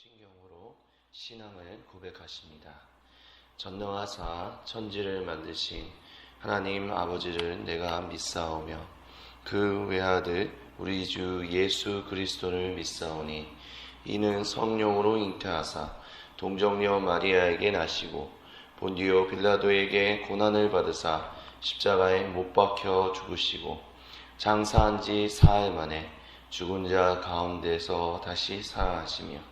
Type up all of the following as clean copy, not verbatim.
신경으로 신앙을 고백하십니다. 전능하사 천지를 만드신 하나님 아버지를 내가 믿사오며 그 외아들 우리 주 예수 그리스도를 믿사오니 이는 성령으로 잉태하사 동정녀 마리아에게 나시고 본디오 빌라도에게 고난을 받으사 십자가에 못 박혀 죽으시고 장사한 지 사흘 만에 죽은 자 가운데서 다시 살아나시며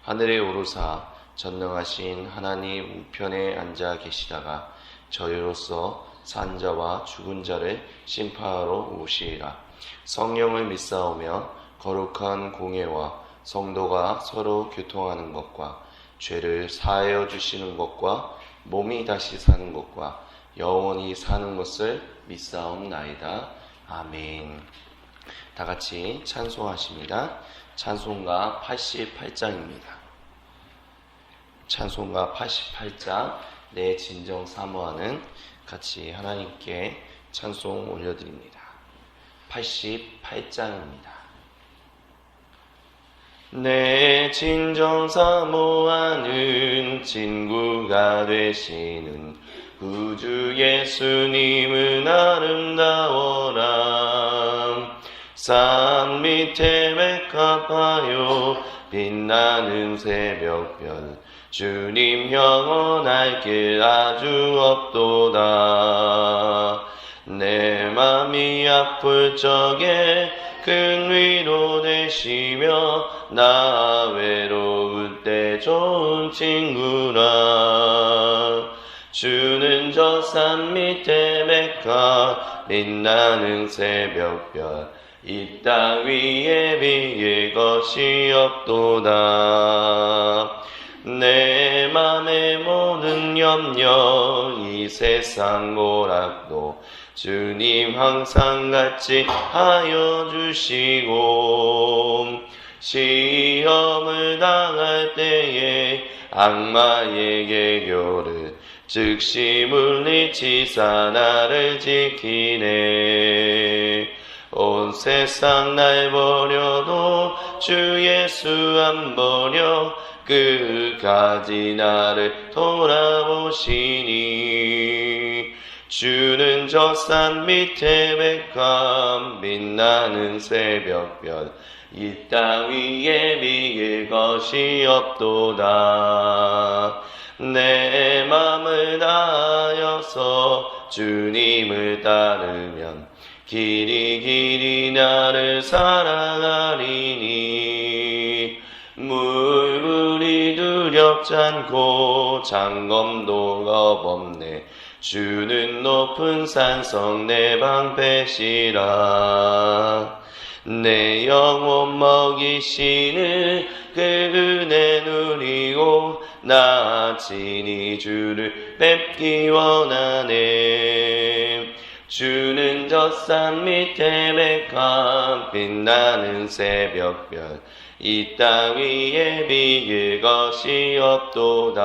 하늘에 오르사 전능하신 하나님 우편에 앉아 계시다가 저희로서 산 자와 죽은 자를 심판하러 오시리라. 성령을 믿사오며 거룩한 공예와 성도가 서로 교통하는 것과 죄를 사하여 주시는 것과 몸이 다시 사는 것과 영원히 사는 것을 믿사옵나이다. 아멘. 다 같이 찬송하십니다. 찬송가 88장입니다. 찬송가 88장 내 진정 사모하는 같이 하나님께 찬송 올려드립니다. 88장입니다. 내 진정 사모하는 친구가 되시는 구주 예수님은 아름다워라. 산 밑에 맥합하여 빛나는 새벽별 주님 영원할 길 아주 없도다. 내 맘이 아플 적에 큰 위로 되시며 나 외로울 때 좋은 친구라. 주는 저 산 밑에 맥합 빛나는 새벽별 이 땅 위에 비길 것이 없도다. 내 맘의 모든 염려 이 세상 고락도 주님 항상 같이 하여 주시고 시험을 당할 때에 악마에게 교를 즉시 물리치사 나를 지키네. 온 세상 날 버려도 주 예수 안 버려 끝까지 나를 돌아보시니. 주는 저 산 밑에 맥감 빛나는 새벽별 이 땅 위에 비길 것이 없도다. 내 맘을 다하여서 주님을 따르면 길이 나를 사랑하리니. 물불이 두렵지 않고 장검도 겁없네. 주는 높은 산성 내 방패시라. 내 영혼 먹이시는 그 은혜 누리고 나 친히 주를 뵙기 원하네. 주는 저 산 밑에 맥합 빛나는 새벽별 이 땅 위에 비길 것이 없도다.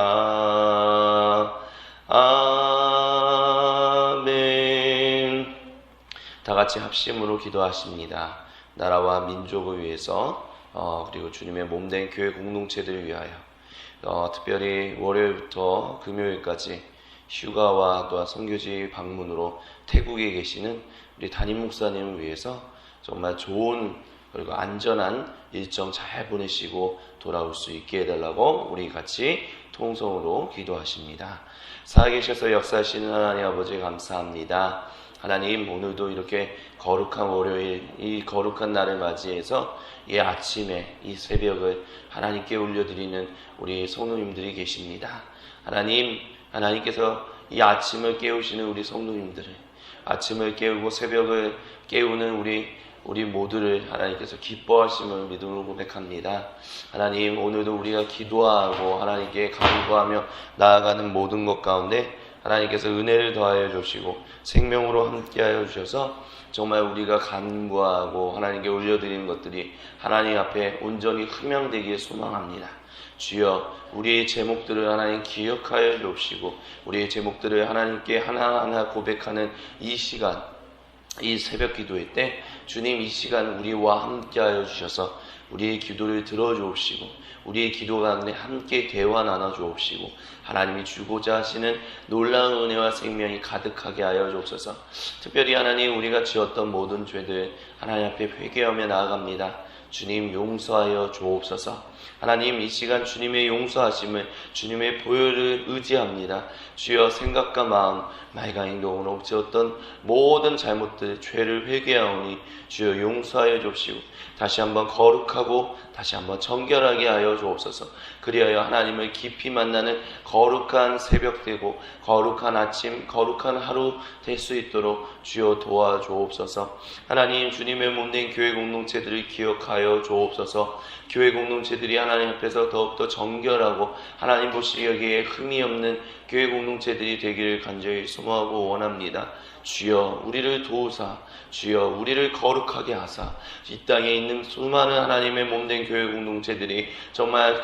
아멘. 다 같이 합심으로 기도하십니다. 나라와 민족을 위해서 그리고 주님의 몸된 교회 공동체들을 위하여 특별히 월요일부터 금요일까지 휴가와 또한 선교지 방문으로 태국에 계시는 우리 담임 목사님을 위해서 정말 좋은 그리고 안전한 일정 잘 보내시고 돌아올 수 있게 해달라고 우리 같이 통성으로 기도하십니다. 살아계셔서 역사하시는 하나님 아버지 감사합니다. 하나님 오늘도 이렇게 거룩한 월요일 이 거룩한 날을 맞이해서 이 아침에 이 새벽을 하나님께 올려드리는 우리 성도님들이 계십니다. 하나님께서 이 아침을 깨우시는 우리 성도님들을 아침을 깨우고 새벽을 깨우는 우리 모두를 하나님께서 기뻐하심을 믿음으로 고백합니다. 하나님 오늘도 우리가 기도하고 하나님께 간구하며 나아가는 모든 것 가운데 하나님께서 은혜를 더하여 주시고 생명으로 함께하여 주셔서 정말 우리가 간구하고 하나님께 올려드리는 것들이 하나님 앞에 온전히 흠양되기를 소망합니다. 주여 우리의 제목들을 하나님 기억하여 주옵시고 우리의 제목들을 하나님께 하나하나 고백하는 이 시간 이 새벽 기도회 때 주님 이 시간 우리와 함께하여 주셔서 우리의 기도를 들어주옵시고 우리의 기도 가운데 함께 대화 나눠주옵시고 하나님이 주고자 하시는 놀라운 은혜와 생명이 가득하게 하여 주옵소서. 특별히 하나님 우리가 지었던 모든 죄들 하나님 앞에 회개하며 나아갑니다. 주님 용서하여 주옵소서. 하나님 이 시간 주님의 용서하심을 주님의 보혈을 의지합니다. 주여 생각과 마음 말과 행동으로 지었던 모든 잘못들 죄를 회개하오니 주여 용서하여 주옵시고 다시 한번 거룩하고 다시 한번 정결하게 하여 주옵소서. 그리하여 하나님을 깊이 만나는 거룩한 새벽 되고 거룩한 아침 거룩한 하루 될 수 있도록 주여 도와주옵소서. 하나님 주님의 몸된 교회 공동체들을 기억하여 주옵소서. 교회 공동체들이 하나님 앞에서 더욱더 정결하고 하나님 보시기에 흠이 없는 교회 공동체들이 되기를 간절히 소망하고 원합니다. 주여 우리를 도우사 주여 우리를 거룩하게 하사 이 땅에 있는 수많은 하나님의 몸된 교회 공동체들이 정말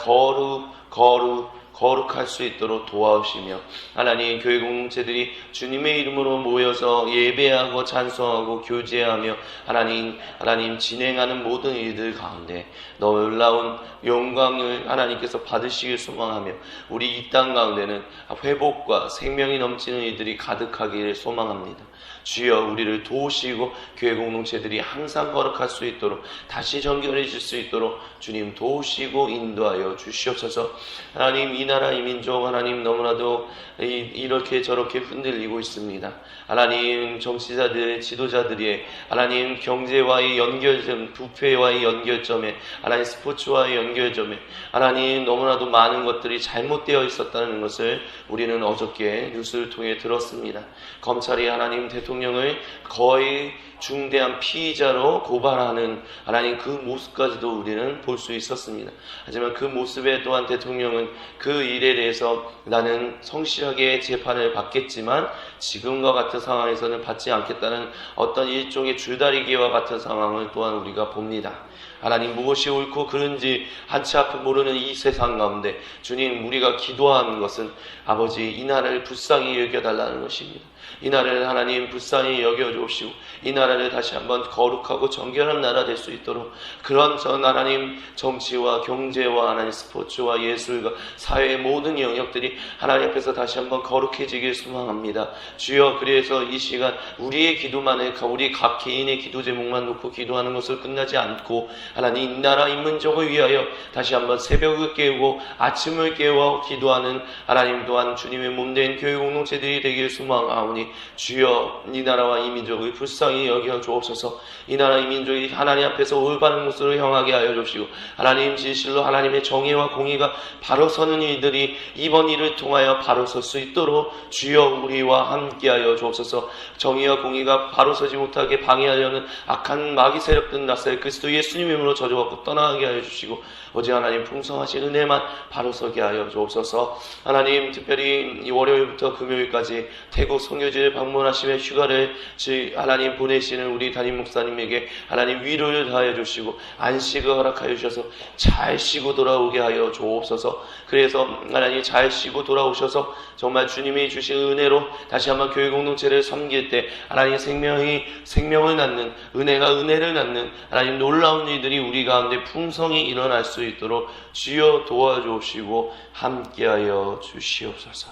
거룩할 수 있도록 도와주시며 하나님 교회 공동체들이 주님의 이름으로 모여서 예배하고 찬송하고 교제하며 하나님 진행하는 모든 일들 가운데 놀라운 영광을 하나님께서 받으시길 소망하며 우리 이 땅 가운데는 회복과 생명이 넘치는 이들이 가득하기를 소망합니다. 주여 우리를 도우시고 교회 공동체들이 항상 거룩할 수 있도록 다시 정결해질 수 있도록 주님 도우시고 인도하여 주시옵소서. 하나님 이 나라 이 민족 하나님 너무나도 이렇게 저렇게 흔들리고 있습니다. 하나님 정치자들 지도자들이 하나님 경제와의 연결점 부패와의 연결점에 하나님 스포츠와의 연결점에 하나님 너무나도 많은 것들이 잘못되어 있었다는 것을 우리는 어저께 뉴스를 통해 들었습니다. 검찰이 하나님 대통령을 거의 중대한 피의자로 고발하는 하나님 그 모습까지도 우리는 볼 수 있었습니다. 하지만 그 모습에 또한 대통령은 그 일에 대해서 나는 성실하게 재판을 받겠지만 지금과 같은 상황에서는 받지 않겠다는 어떤 일종의 줄다리기와 같은 상황을 또한 우리가 봅니다. 하나님 무엇이 옳고 그른지 한치 앞을 모르는 이 세상 가운데 주님 우리가 기도하는 것은 아버지 이 나라를 불쌍히 여겨달라는 것입니다. 이 나라를 하나님 불쌍히 여겨주옵시고 이 나라를 다시 한번 거룩하고 정결한 나라 될 수 있도록 그런 전 하나님 정치와 경제와 하나님 스포츠와 예술과 사회의 모든 영역들이 하나님 앞에서 다시 한번 거룩해지길 소망합니다. 주여 그래서 이 시간 우리의 기도만을 우리 각 개인의 기도 제목만 놓고 기도하는 것을 끝나지 않고 하나님 이 나라 이 민족을 위하여 다시 한번 새벽을 깨우고 아침을 깨워 기도하는 하나님 또한 주님의 몸된 교회 공동체들이 되길 소망하오니 주여 이 나라와 이 민족을 불쌍히 여겨 주옵소서. 이 나라 이 민족이 하나님 앞에서 올바른 모습으로 향하게 하여 주시고 하나님 진실로 하나님의 정의와 공의가 바로 서는 이들이 이번 일을 통하여 바로 설 수 있도록 주여 우리와 함께하여 주옵소서. 정의와 공의가 바로 서지 못하게 방해하려는 악한 마귀 세력들 낯설 그리스도 예수님의 이름으로 저주받고 떠나게 하여 주시고 오직 하나님 풍성하신 은혜만 바로 서게 하여 주옵소서. 하나님 특별히 이 월요일부터 금요일까지 태국 송교지를 방문하시며 휴가를 하나님 보내시는 우리 담임 목사님에게 하나님 위로를 다하여 주시고 안식을 허락하여 주셔서 잘 쉬고 돌아오게 하여 주옵소서. 그래서 하나님 잘 쉬고 돌아오셔서 정말 주님이 주신 은혜로 다시 한번 교회 공동체를 섬길 때 하나님 생명을 낳는 은혜가 은혜를 낳는 하나님 놀라운 일들이 우리 가운데 풍성히 일어날 수 있도록 주여 도와주시고 함께하여 주시옵소서.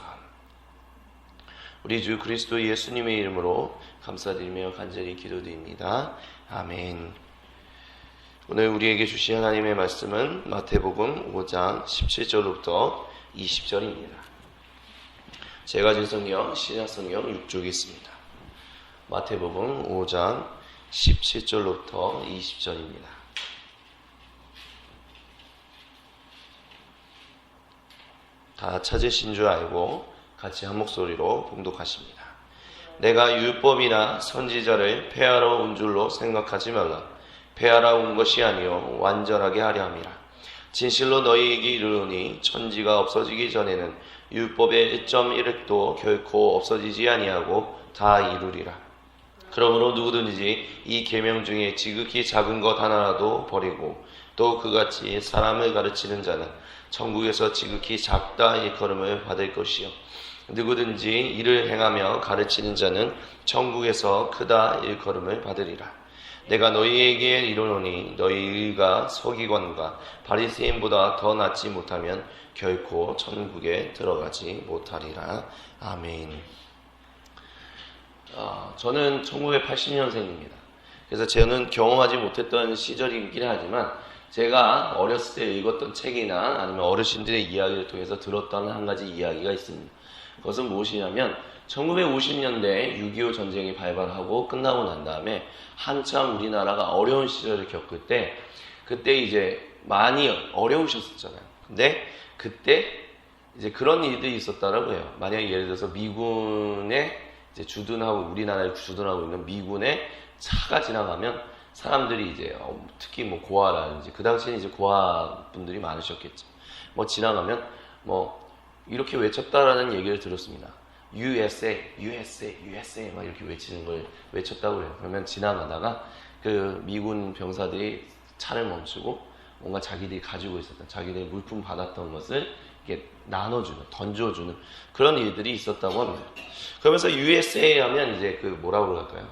우리 주 그리스도 예수님의 이름으로 감사드리며 간절히 기도드립니다. 아멘. 오늘 우리에게 주신 하나님의 말씀은 마태복음 5장 17절부터 20절입니다. 제가 진 성경 신약성경 6쪽에 있습니다. 마태복음 5장 17절부터 20절입니다. 다 찾으신 줄 알고 같이 한 목소리로 봉독하십니다. 내가 율법이나 선지자를 폐하러 온 줄로 생각하지 말라. 폐하러 온 것이 아니요 완전하게 하려 함이라. 진실로 너희에게 이르노니 천지가 없어지기 전에는 율법의 1.1획도 결코 없어지지 아니하고 다 이루리라. 그러므로 누구든지 이 계명 중에 지극히 작은 것 하나라도 버리고 또 그같이 사람을 가르치는 자는 천국에서 지극히 작다 일컬음을 받을 것이요 누구든지 이를 행하며 가르치는 자는 천국에서 크다 일컬음을 받으리라. 내가 너희에게 이르노니 너희가 서기관과 바리새인보다 더 낫지 못하면 결코 천국에 들어가지 못하리라. 아멘. 저는 1980년생입니다. 그래서 저는 경험하지 못했던 시절이긴 하지만 제가 어렸을 때 읽었던 책이나 아니면 어르신들의 이야기를 통해서 들었던 한 가지 이야기가 있습니다. 그것은 무엇이냐면 1950년대 6.25 전쟁이 발발하고 끝나고 난 다음에 한참 우리나라가 어려운 시절을 겪을 때 그때 이제 많이 어려우셨었잖아요. 근데 그때 이제 그런 일들이 있었다라고 해요. 만약에 예를 들어서 미군에 이제 주둔하고 우리나라에 주둔하고 있는 미군의 차가 지나가면 사람들이 이제 특히 뭐 고아라든지 그 당시에는 이제 고아분들이 많으셨겠죠. 뭐 지나가면 뭐 이렇게 외쳤다라는 얘기를 들었습니다. USA, USA, USA 막 이렇게 외치는 걸 외쳤다고 그래요. 그러면 지나가다가 그 미군 병사들이 차를 멈추고 뭔가 자기들이 가지고 있었던 자기들이 물품 받았던 것을 이렇게 나눠주는, 던져주는 그런 일들이 있었다고 합니다. 그러면서 USA 하면 이제 그 뭐라고 그럴까요?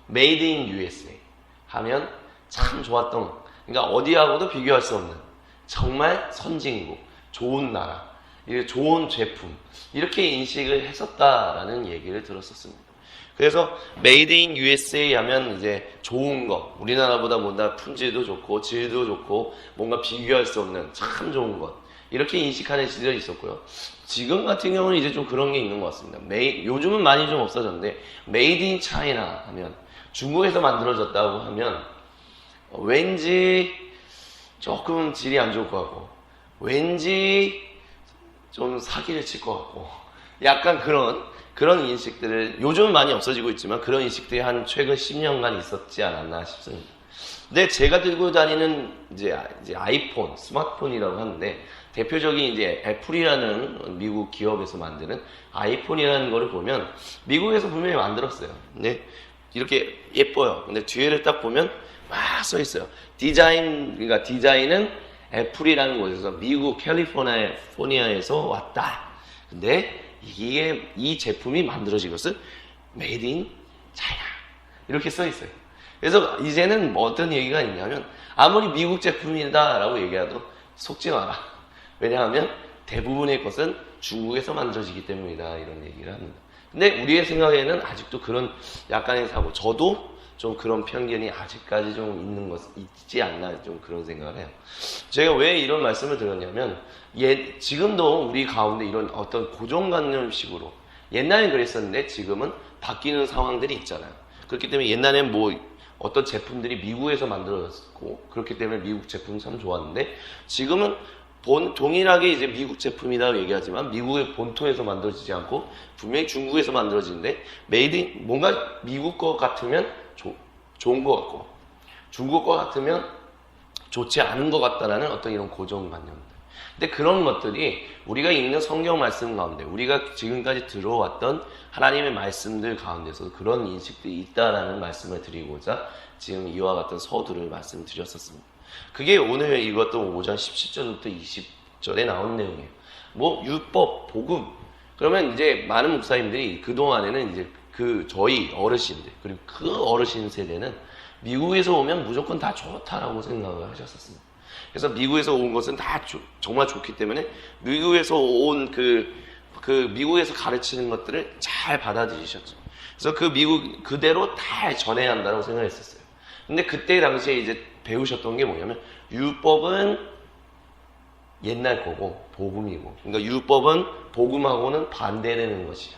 Made in USA 하면 참 좋았던, 그러니까 어디하고도 비교할 수 없는 정말 선진국, 좋은 나라, 좋은 제품 이렇게 인식을 했었다라는 얘기를 들었었습니다. 그래서 Made in USA 하면 이제 좋은 거, 우리나라보다 뭔가 품질도 좋고 질도 좋고 뭔가 비교할 수 없는 참 좋은 것 이렇게 인식하는 시절이 있었고요. 지금 같은 경우는 이제 좀 그런 게 있는 것 같습니다. 요즘은 많이 좀 없어졌는데 Made in China 하면 중국에서 만들어졌다고 하면 왠지 조금 질이 안 좋을 것 같고 왠지 좀 사기를 칠 것 같고 약간 그런 인식들을 요즘은 많이 없어지고 있지만 그런 인식들이 한 최근 10년간 있었지 않았나 싶습니다. 근데 제가 들고 다니는 이제 아이폰, 스마트폰이라고 하는데 대표적인 이제 애플이라는 미국 기업에서 만드는 아이폰이라는 거를 보면 미국에서 분명히 만들었어요. 근데 이렇게 예뻐요. 근데 뒤에를 딱 보면 막 써 있어요. 그러니까 디자인은 애플이라는 곳에서 미국 캘리포니아에서 왔다. 근데 이 제품이 만들어진 것은 Made in China 이렇게 써 있어요. 그래서 이제는 뭐 어떤 얘기가 있냐면 아무리 미국 제품이다라고 얘기해도 속지 마라. 왜냐하면 대부분의 것은 중국에서 만들어지기 때문이다 이런 얘기를 합니다. 근데 우리의 생각에는 아직도 그런 약간의 사고, 저도 좀 그런 편견이 아직까지 좀 있지 않나 좀 그런 생각을 해요. 제가 왜 이런 말씀을 드렸냐면 지금도 우리 가운데 이런 어떤 고정관념식으로 옛날엔 그랬었는데 지금은 바뀌는 상황들이 있잖아요. 그렇기 때문에 옛날엔 뭐 어떤 제품들이 미국에서 만들어졌고 그렇기 때문에 미국 제품 참 좋았는데 지금은 동일하게 이제 미국 제품이라고 얘기하지만 미국의 본토에서 만들어지지 않고 분명히 중국에서 만들어지는데 뭔가 미국 거 같으면 좋은 것 같고 중국 거 같으면 좋지 않은 것 같다라는 어떤 이런 고정관념들. 근데 그런 것들이 우리가 읽는 성경 말씀 가운데 우리가 지금까지 들어왔던 하나님의 말씀들 가운데서 그런 인식들이 있다라는 말씀을 드리고자 지금 이와 같은 서두를 말씀드렸었습니다. 그게 오늘 읽었던 5장 17절부터 20절에 나온 내용이에요. 뭐 율법, 복음. 그러면 이제 많은 목사님들이 그동안에는 이제 저희 어르신들 그리고 그 어르신 세대는 미국에서 오면 무조건 다 좋다라고 생각을 하셨었습니다. 그래서 미국에서 온 것은 다 정말 좋기 때문에 미국에서 온 미국에서 가르치는 것들을 잘 받아들이셨죠. 그래서 그 미국 그대로 다 전해야 한다고 생각했었어요. 근데 그때 당시에 이제 배우셨던 게 뭐냐면 율법은 옛날 거고 복음이고, 그러니까 율법은 복음하고는 반대되는 것이야.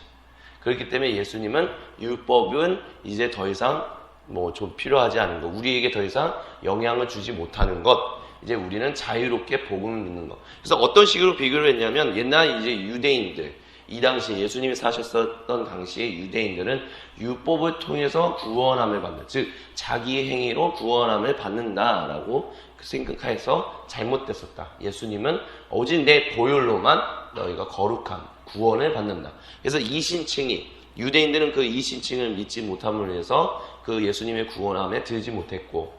그렇기 때문에 예수님은 율법은 이제 더 이상 뭐 좀 필요하지 않은 것, 우리에게 더 이상 영향을 주지 못하는 것, 이제 우리는 자유롭게 복음을 믿는 것. 그래서 어떤 식으로 비교를 했냐면 옛날 이제 유대인들, 이 당시에 예수님이 사셨던 당시에 유대인들은 율법을 통해서 구원함을 받는, 즉 자기의 행위로 구원함을 받는다라고 생각해서 잘못됐었다. 예수님은 오직 내 보혈로만 너희가 거룩함, 구원을 받는다. 그래서 이신칭이, 유대인들은 그 이신칭을 믿지 못함으로 해서 그 예수님의 구원함에 들지 못했고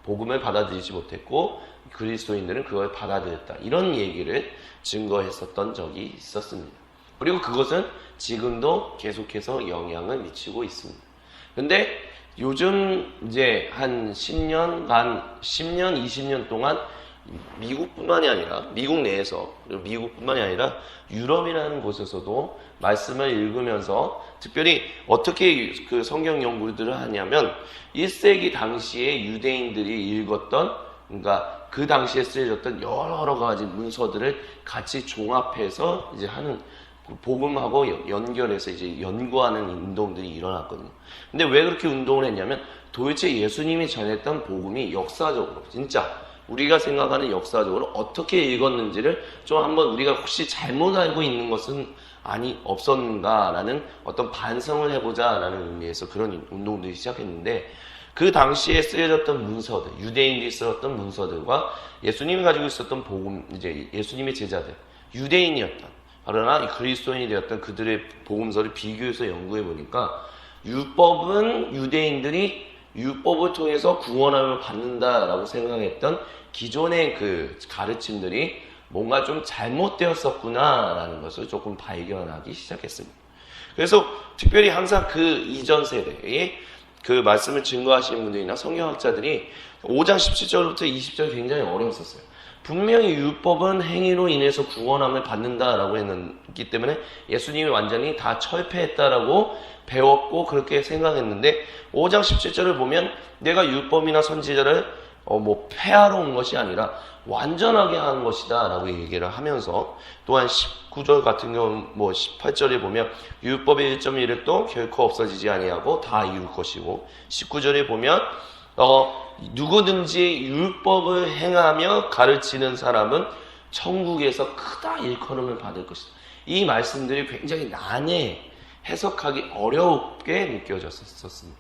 복음을 받아들이지 못했고 그리스도인들은 그걸 받아들였다. 이런 얘기를 증거했었던 적이 있었습니다. 그리고 그것은 지금도 계속해서 영향을 미치고 있습니다. 근데 요즘 이제 한 10년간, 10년, 20년 동안 미국뿐만이 아니라, 미국 내에서, 그리고 미국뿐만이 아니라 유럽이라는 곳에서도 말씀을 읽으면서 특별히 어떻게 그 성경 연구들을 하냐면 1세기 당시에 유대인들이 읽었던, 그러니까 그 당시에 쓰여졌던 여러 가지 문서들을 같이 종합해서 이제 하는, 복음하고 연결해서 이제 연구하는 운동들이 일어났거든요. 근데 왜 그렇게 운동을 했냐면 도대체 예수님이 전했던 복음이 역사적으로, 진짜 우리가 생각하는 역사적으로 어떻게 읽었는지를 좀 한번 우리가 혹시 잘못 알고 있는 것은 없었는가라는 어떤 반성을 해보자라는 의미에서 그런 운동들이 시작했는데, 그 당시에 쓰여졌던 문서들, 유대인들이 쓰였던 문서들과 예수님이 가지고 있었던 복음, 이제 예수님의 제자들, 유대인이었던, 그러나 그리스도인이 되었던 그들의 복음서를 비교해서 연구해 보니까 율법은 유대인들이 율법을 통해서 구원함을 받는다라고 생각했던 기존의 그 가르침들이 뭔가 좀 잘못되었었구나라는 것을 조금 발견하기 시작했습니다. 그래서 특별히 항상 그 이전 세대의 그 말씀을 증거하시는 분들이나 성경학자들이 5장 17절부터 20절 굉장히 어려웠었어요. 분명히 율법은 행위로 인해서 구원함을 받는다라고 했기 때문에 예수님이 완전히 다 철폐했다라고 배웠고 그렇게 생각했는데, 5장 17절을 보면 내가 율법이나 선지자를 폐하러 온 것이 아니라 완전하게 한 것이다 라고 얘기를 하면서, 또한 19절 같은 경우는 18절에 보면 율법의 1.1도 결코 없어지지 아니하고 다 이룰 것이고, 19절에 보면 누구든지 율법을 행하며 가르치는 사람은 천국에서 크다 일컬음을 받을 것이다. 이 말씀들이 굉장히 난해, 해석하기 어렵게 느껴졌었습니다.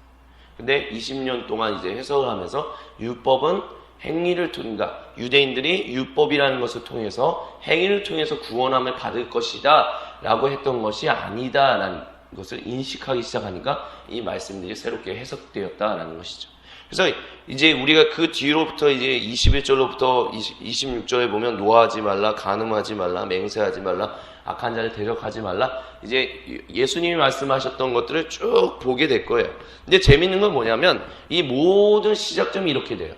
근데 20년 동안 이제 해석을 하면서 율법은 행위를 통해서, 유대인들이 율법이라는 것을 통해서 행위를 통해서 구원함을 받을 것이다 라고 했던 것이 아니다 라는 것을 인식하기 시작하니까 이 말씀들이 새롭게 해석되었다라는 것이죠. 그래서 이제 우리가 그 뒤로부터 이제 21절로부터 26절에 보면 노하지 말라, 간음하지 말라, 맹세하지 말라, 악한 자를 대적하지 말라, 이제 예수님이 말씀하셨던 것들을 쭉 보게 될 거예요. 근데 재밌는 건 뭐냐면 이 모든 시작점이 이렇게 돼요.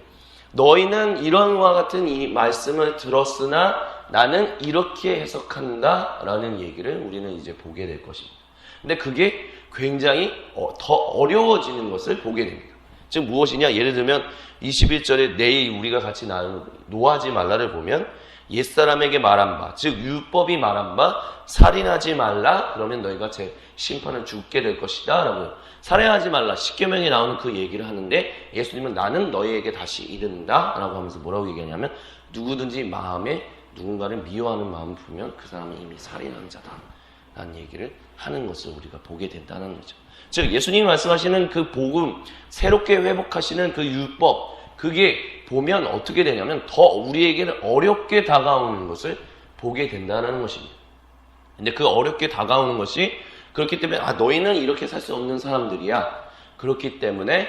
너희는 이런와 같은 이 말씀을 들었으나 나는 이렇게 해석한다 라는 얘기를 우리는 이제 보게 될 것입니다. 근데 그게 굉장히 더 어려워지는 것을 보게 됩니다. 즉 무엇이냐? 예를 들면 21절에 내일 우리가 같이 나눈 노하지 말라를 보면 옛사람에게 말한 바, 즉 율법이 말한 바 살인하지 말라, 그러면 너희가 제 심판을 죽게 될 것이다 라고요. 살인하지 말라, 십계명에 나오는 그 얘기를 하는데 예수님은 나는 너희에게 다시 이른다 라고 하면서 뭐라고 얘기하냐면 누구든지 마음에 누군가를 미워하는 마음을 품으면 그 사람은 이미 살인한 자다 라는 얘기를 하는 것을 우리가 보게 된다는 거죠. 즉 예수님이 말씀하시는 그 복음, 새롭게 회복하시는 그 율법, 그게 보면 어떻게 되냐면 더 우리에게는 어렵게 다가오는 것을 보게 된다는 것입니다. 근데 그 어렵게 다가오는 것이 그렇기 때문에 너희는 이렇게 살 수 없는 사람들이야. 그렇기 때문에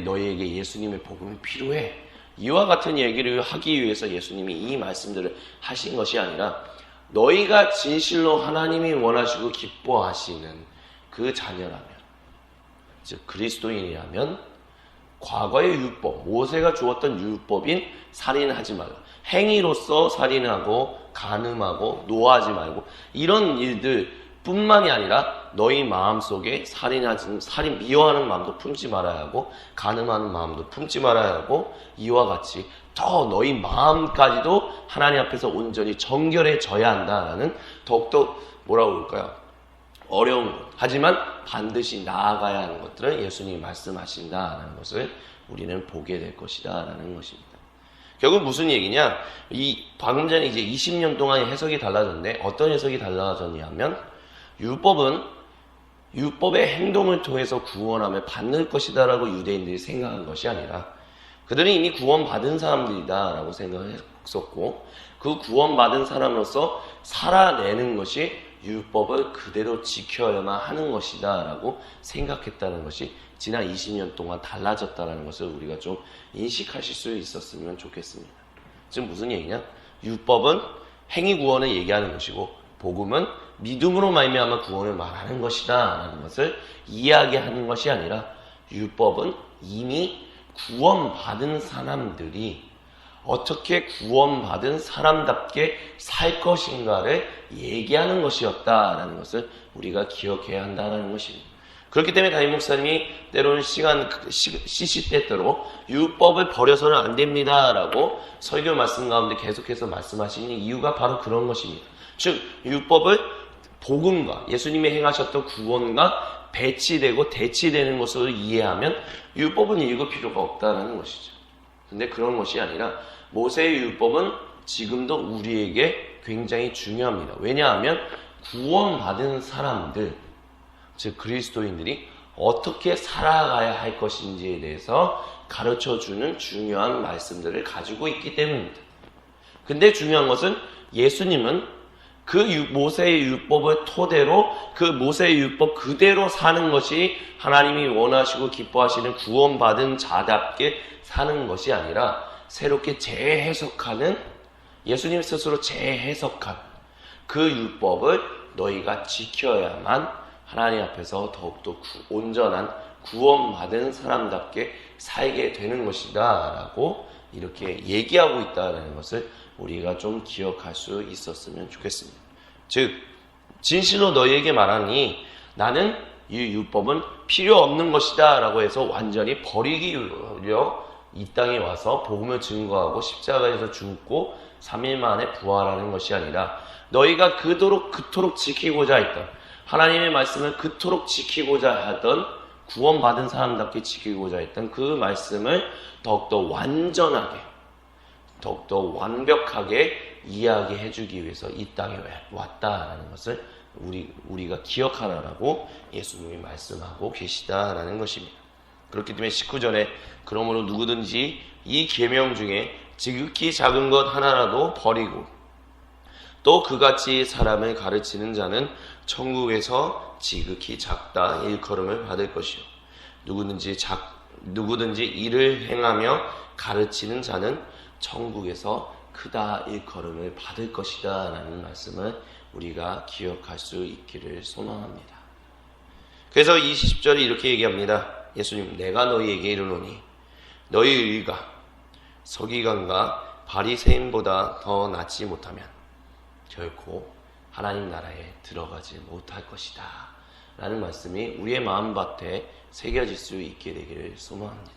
너희에게 예수님의 복음이 필요해. 이와 같은 얘기를 하기 위해서 예수님이 이 말씀들을 하신 것이 아니라 너희가 진실로 하나님이 원하시고 기뻐하시는 그 자녀라면, 즉 그리스도인이라면 과거의 율법, 모세가 주었던 율법인 살인하지 말라, 행위로서 살인하고 간음하고 노하지 말고 이런 일들 뿐만이 아니라 너희 마음속에 살인 미워하는 마음도 품지 말아야 하고 간음하는 마음도 품지 말아야 하고, 이와 같이 더 너희 마음까지도 하나님 앞에서 온전히 정결해져야 한다라는 더욱더 뭐라고 그럴까요? 어려운 것, 하지만 반드시 나아가야 하는 것들을 예수님이 말씀하신다라는 것을 우리는 보게 될 것이다 라는 것입니다. 결국 무슨 얘기냐? 방금 전에 이제 20년 동안 해석이 달라졌는데 어떤 해석이 달라졌냐면 율법의 행동을 통해서 구원함을 받는 것이다 라고 유대인들이 생각한 것이 아니라 그들은 이미 구원받은 사람들이다 라고 생각했었고, 그 구원받은 사람으로서 살아내는 것이 율법을 그대로 지켜야만 하는 것이다 라고 생각했다는 것이 지난 20년 동안 달라졌다는 것을 우리가 좀 인식하실 수 있었으면 좋겠습니다. 지금 무슨 얘기냐? 율법은 행위 구원을 얘기하는 것이고 복음은 믿음으로 말미암아 구원을 말하는 것이다 라는 것을 이야기하는 것이 아니라, 율법은 이미 구원받은 사람들이 어떻게 구원받은 사람답게 살 것인가를 얘기하는 것이었다라는 것을 우리가 기억해야 한다는 것입니다. 그렇기 때문에 담임 목사님이 때로는 시시때때로 율법을 버려서는 안 됩니다라고 설교 말씀 가운데 계속해서 말씀하시는 이유가 바로 그런 것입니다. 즉 율법을 복음과 예수님이 행하셨던 구원과 배치되고 대치되는 것으로 이해하면 율법은 읽을 필요가 없다는 것이죠. 근데 그런 것이 아니라 모세의 율법은 지금도 우리에게 굉장히 중요합니다. 왜냐하면 구원받은 사람들, 즉 그리스도인들이 어떻게 살아가야 할 것인지에 대해서 가르쳐주는 중요한 말씀들을 가지고 있기 때문입니다. 근데 중요한 것은 예수님은 그 모세의 율법을 토대로 그 모세의 율법 그대로 사는 것이 하나님이 원하시고 기뻐하시는 구원받은 자답게 사는 것이 아니라 새롭게 재해석하는, 예수님 스스로 재해석한 그 율법을 너희가 지켜야만 하나님 앞에서 더욱더 온전한 구원받은 사람답게 살게 되는 것이다 라고 이렇게 얘기하고 있다는 것을 우리가 좀 기억할 수 있었으면 좋겠습니다. 즉 진실로 너희에게 말하니 나는 이 율법은 필요 없는 것이다 라고 해서 완전히 버리기 위하여 이 땅에 와서 복음을 증거하고 십자가에서 죽고 3일 만에 부활하는 것이 아니라 너희가 그토록 지키고자 했던 하나님의 말씀을 그토록 지키고자 하던, 구원받은 사람답게 지키고자 했던 그 말씀을 더욱더 완전하게, 더욱더 완벽하게 이야기해 주기 위해서 이 땅에 왔다라는 것을 우리가 기억하라라고 예수님이 말씀하고 계시다라는 것입니다. 그렇기 때문에 19절에 그러므로 누구든지 이 계명 중에 지극히 작은 것 하나라도 버리고 또 그같이 사람을 가르치는 자는 천국에서 지극히 작다 일컬음을 받을 것이요 누구든지 이를 행하며 가르치는 자는 천국에서 크다 일컬음을 받을 것이다 라는 말씀을 우리가 기억할 수 있기를 소망합니다. 그래서 20절에 이렇게 얘기합니다. 예수님, 내가 너희에게 이르노니 너희 의가 서기관과 바리새인보다 더 낫지 못하면 결코 하나님 나라에 들어가지 못할 것이다 라는 말씀이 우리의 마음밭에 새겨질 수 있게 되기를 소망합니다.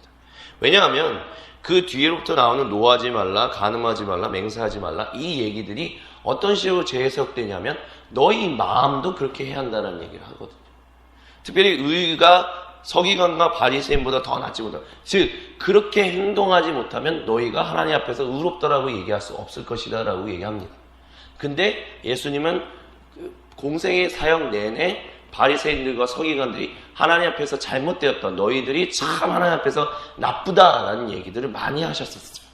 왜냐하면 그 뒤로부터 나오는 노하지 말라, 간음하지 말라, 맹세하지 말라, 이 얘기들이 어떤 식으로 재해석되냐면 너희 마음도 그렇게 해야 한다는 얘기를 하거든요. 특별히 의가 서기관과 바리새인보다 더 낫지 못하다. 즉 그렇게 행동하지 못하면 너희가 하나님 앞에서 의롭다라고 얘기할 수 없을 것이다 라고 얘기합니다. 근데 예수님은 공생의 사역 내내 바리새인들과 서기관들이 하나님 앞에서 잘못되었다, 너희들이 참 하나님 앞에서 나쁘다라는 얘기들을 많이 하셨었어요.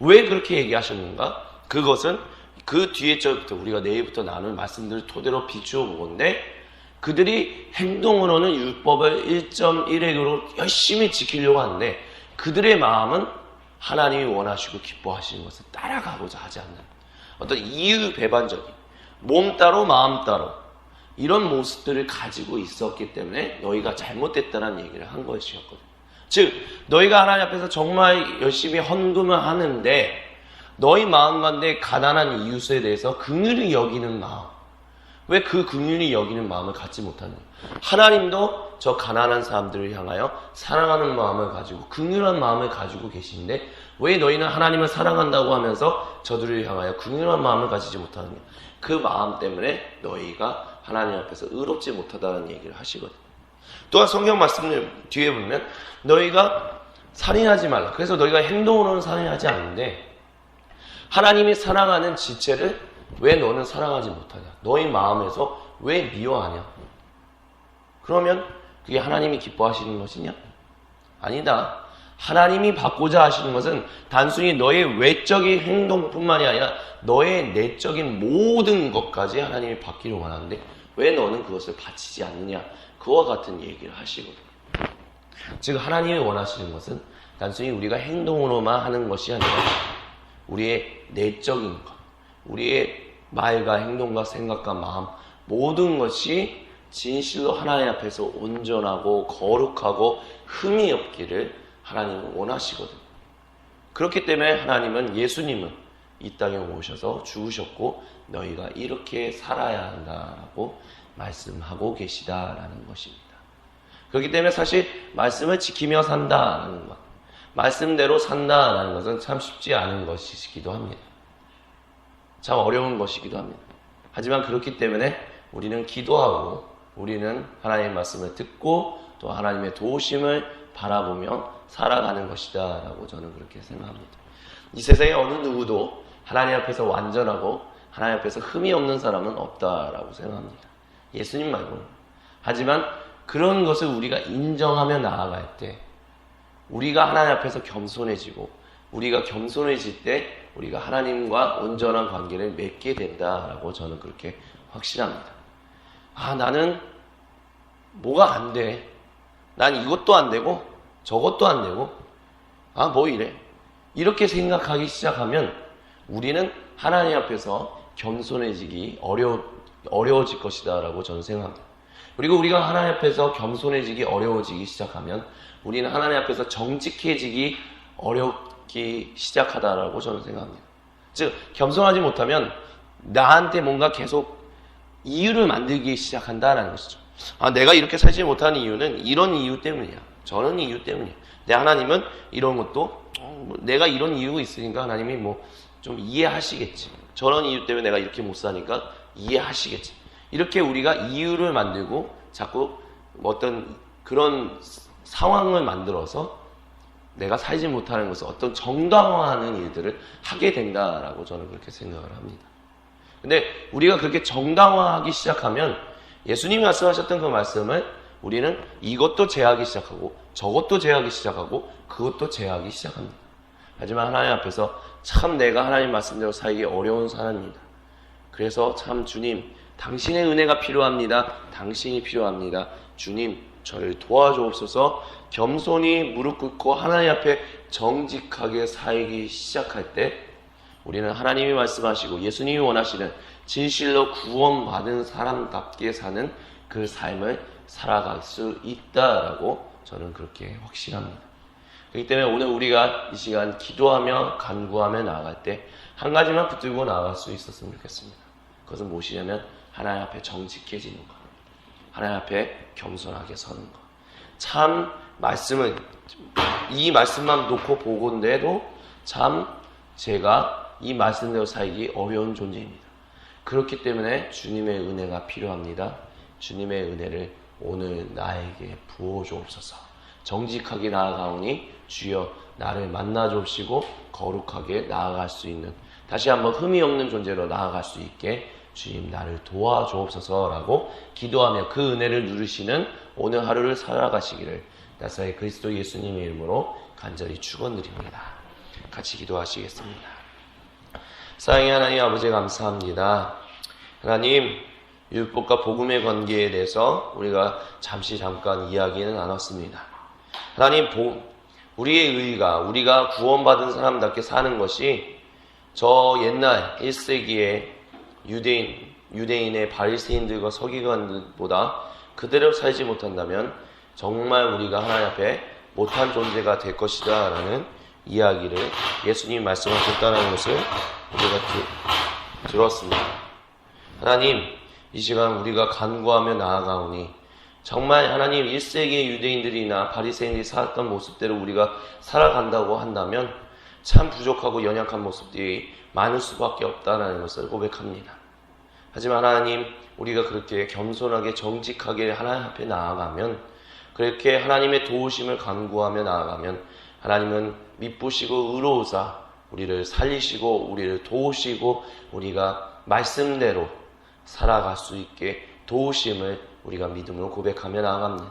왜 그렇게 얘기하셨는가? 그것은 그 뒤에 절부터 우리가 내일부터 나눌 말씀들을 토대로 비추어 보건데, 그들이 행동으로는 율법을 1.1획으로 열심히 지키려고 하는데 그들의 마음은 하나님이 원하시고 기뻐하시는 것을 따라가고자 하지 않는 어떤 이유배반적인 몸 따로 마음 따로 이런 모습들을 가지고 있었기 때문에 너희가 잘못됐다는 얘기를 한 것이었거든요. 즉 너희가 하나님 앞에서 정말 열심히 헌금을 하는데 너희 마음 가운데 가난한 이웃에 대해서 긍휼히 여기는 마음, 왜 그 긍휼히 여기는 마음을 갖지 못하느냐? 하나님도 저 가난한 사람들을 향하여 사랑하는 마음을 가지고 긍휼한 마음을 가지고 계신데 왜 너희는 하나님을 사랑한다고 하면서 저들을 향하여 긍휼한 마음을 가지지 못하느냐? 그 마음 때문에 너희가 하나님 앞에서 의롭지 못하다는 얘기를 하시거든요. 또한 성경 말씀을 뒤에 보면 너희가 살인하지 말라. 그래서 너희가 행동으로는 살인하지 않는데 하나님이 사랑하는 지체를 왜 너는 사랑하지 못하냐? 너희 마음에서 왜 미워하냐? 그러면 그게 하나님이 기뻐하시는 것이냐? 아니다. 하나님이 받고자 하시는 것은 단순히 너의 외적인 행동뿐만이 아니라 너의 내적인 모든 것까지 하나님이 받기를 원하는데 왜 너는 그것을 바치지 않느냐? 그와 같은 얘기를 하시거든요. 즉 하나님이 원하시는 것은 단순히 우리가 행동으로만 하는 것이 아니라 우리의 내적인 것, 우리의 말과 행동과 생각과 마음 모든 것이 진실로 하나님 앞에서 온전하고 거룩하고 흠이 없기를 하나님은 원하시거든요. 그렇기 때문에 하나님은 예수님은 이 땅에 오셔서 죽으셨고 너희가 이렇게 살아야 한다라고 말씀하고 계시다라는 것입니다. 그렇기 때문에 사실 말씀을 지키며 산다라는 것, 말씀대로 산다라는 것은 참 쉽지 않은 것이기도 합니다. 참 어려운 것이기도 합니다. 하지만 그렇기 때문에 우리는 기도하고 우리는 하나님의 말씀을 듣고 또 하나님의 도우심을 바라보며 살아가는 것이다 라고 저는 그렇게 생각합니다. 이 세상에 어느 누구도 하나님 앞에서 완전하고 하나님 앞에서 흠이 없는 사람은 없다라고 생각합니다. 예수님 말고는. 하지만 그런 것을 우리가 인정하며 나아갈 때 우리가 하나님 앞에서 겸손해지고 우리가 겸손해질 때 우리가 하나님과 온전한 관계를 맺게 된다라고 저는 그렇게 확신합니다. 나는 뭐가 안 돼. 난 이것도 안 되고 저것도 안 되고 뭐 이래. 이렇게 생각하기 시작하면 우리는 하나님 앞에서 겸손해지기 어려워질 것이다 라고 저는 생각합니다. 그리고 우리가 하나님 앞에서 겸손해지기 어려워지기 시작하면 우리는 하나님 앞에서 정직해지기 어렵기 시작하다라고 저는 생각합니다. 즉 겸손하지 못하면 나한테 뭔가 계속 이유를 만들기 시작한다라는 것이죠. 내가 이렇게 살지 못하는 이유는 이런 이유 때문이야. 저런 이유 때문이야. 내 하나님은 이런 것도 내가 이런 이유가 있으니까 하나님이 좀 이해하시겠지. 저런 이유 때문에 내가 이렇게 못 사니까 이해하시겠지. 이렇게 우리가 이유를 만들고 자꾸 어떤 그런 상황을 만들어서 내가 살지 못하는 것을 어떤 정당화하는 일들을 하게 된다라고 저는 그렇게 생각을 합니다. 근데 우리가 그렇게 정당화하기 시작하면 예수님이 말씀하셨던 그 말씀을 우리는 이것도 제하기 시작하고 저것도 제하기 시작하고 그것도 제하기 시작합니다. 하지만 하나님 앞에서 참 내가 하나님 말씀대로 살기 어려운 사람입니다. 그래서 참 주님 당신의 은혜가 필요합니다. 당신이 필요합니다. 주님 저를 도와주옵소서. 겸손히 무릎 꿇고 하나님 앞에 정직하게 살기 시작할 때 우리는 하나님이 말씀하시고 예수님이 원하시는 진실로 구원받은 사람답게 사는 그 삶을 살아갈 수 있다라고 저는 그렇게 확신합니다. 그렇기 때문에 오늘 우리가 이 시간 기도하며 간구하며 나아갈 때 한 가지만 붙들고 나아갈 수 있었으면 좋겠습니다. 그것은 무엇이냐면 하나님 앞에 정직해지는 것, 하나님 앞에 겸손하게 서는 것. 참 말씀을 이 말씀만 놓고 보건대도 참 제가 이 말씀대로 살기 어려운 존재입니다. 그렇기 때문에 주님의 은혜가 필요합니다. 주님의 은혜를 오늘 나에게 부어 주옵소서. 정직하게 나아가오니 주여 나를 만나 주옵시고 거룩하게 나아갈 수 있는, 다시 한번 흠이 없는 존재로 나아갈 수 있게 주님 나를 도와주옵소서라고 기도하며 그 은혜를 누리시는 오늘 하루를 살아가시기를 나사의 그리스도 예수님의 이름으로 간절히 축원드립니다. 같이 기도하시겠습니다. 사랑의 하나님 아버지 감사합니다. 하나님 율법과 복음의 관계에 대해서 우리가 잠깐 이야기는 나눴습니다. 하나님 우리의 의가 우리가 구원받은 사람답게 사는 것이 저 옛날 1세기의 유대인의 바리새인들과 서기관들보다 그대로 살지 못한다면 정말 우리가 하나님 앞에 못한 존재가 될 것이다 라는 이야기를 예수님이 말씀하셨다는 것을 우리가 들었습니다. 하나님 이 시간 우리가 간구하며 나아가오니 정말 하나님 1세기의 유대인들이나 바리새인들이 살았던 모습대로 우리가 살아간다고 한다면 참 부족하고 연약한 모습들이 많을 수밖에 없다는 것을 고백합니다. 하지만 하나님 우리가 그렇게 겸손하게 정직하게 하나님 앞에 나아가면, 그렇게 하나님의 도우심을 간구하며 나아가면 하나님은 미쁘시고 의로우사 우리를 살리시고 우리를 도우시고 우리가 말씀대로 살아갈 수 있게 도우심을 우리가 믿음으로 고백하며 나아갑니다.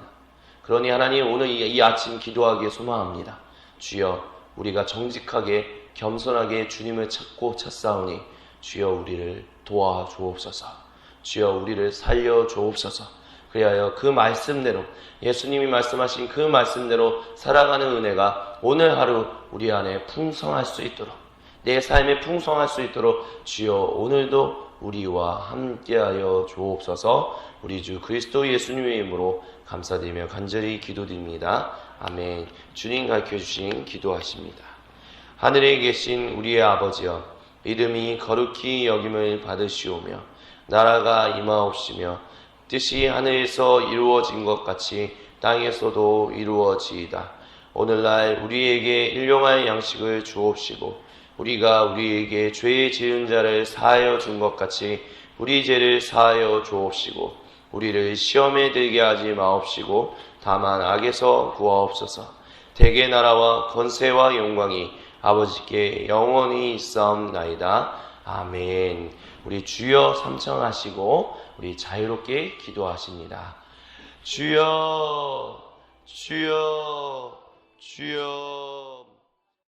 그러니 하나님 오늘 이 아침 기도하기에 소망합니다. 주여 우리가 정직하게 겸손하게 주님을 찾고 찾사오니 주여 우리를 도와주옵소서. 주여 우리를 살려주옵소서. 그리하여 그 말씀대로 예수님이 말씀하신 그 말씀대로 살아가는 은혜가 오늘 하루 우리 안에 풍성할 수 있도록, 내 삶에 풍성할 수 있도록 주여 오늘도 우리와 함께하여 주옵소서. 우리 주 그리스도 예수님의 이름으로 감사드리며 간절히 기도드립니다. 아멘. 주님 가르쳐주신 기도하십니다. 하늘에 계신 우리의 아버지여, 이름이 거룩히 여김을 받으시오며 나라가 임하옵시며 뜻이 하늘에서 이루어진 것 같이 땅에서도 이루어지이다. 오늘날 우리에게 일용할 양식을 주옵시고 우리가 우리에게 죄 지은 자를 사하여 준 것 같이 우리 죄를 사하여 주옵시고 우리를 시험에 들게 하지 마옵시고 다만 악에서 구하옵소서. 대개 나라와 권세와 영광이 아버지께 영원히 있사옵나이다. 아멘. 우리 주여 삼청하시고 우리 자유롭게 기도하십니다. 주여, 주여, 주여.